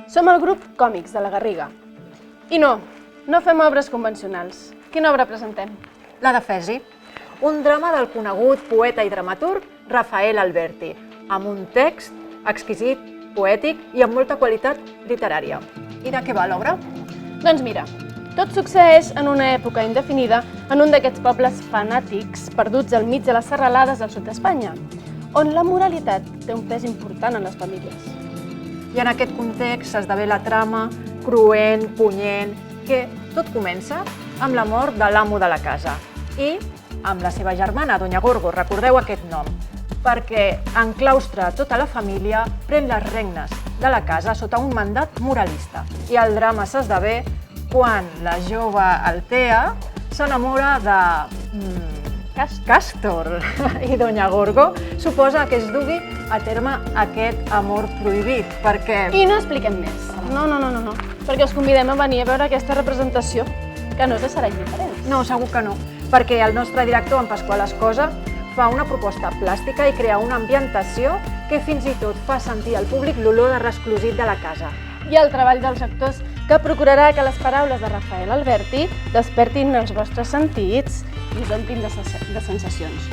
Som el grup Còmics de la Garriga. I no fem obres convencionals. Quina obra presentem? La de Fesi, un drama del conegut poeta i dramaturg Rafael Alberti, amb un text exquisit, poètic i amb molta qualitat literària. I de què va l'obra? Doncs mira, tot succeeix en una època indefinida en un d'aquests pobles fanàtics perduts al mig de les serralades del sud d'Espanya, on la moralitat té un pes important en les famílies. I en aquest context s'esdevé la trama cruent, punyent, que tot comença amb la mort de l'amo de la casa i amb la seva germana, Doña Gorgo, recordeu aquest nom, perquè enclaustra tota la família, pren les regnes de la casa sota un mandat moralista. I el drama s'esdevé quan la jove Altea s'enamora de Càstor i Doña Gorgo suposa que es dugui a terme aquest amor prohibit, perquè... I no expliquem més. No, perquè us convidem a venir a veure aquesta representació, que no té serà indiferent. No, segur que no, perquè el nostre director, en Pasqual Escosa, fa una proposta plàstica i crea una ambientació que fins i tot fa sentir al públic l'olor de resclosit de la casa. I el treball dels actors, que procurarà que les paraules de Rafael Alberti despertin els vostres sentits i us omplin de sensacions.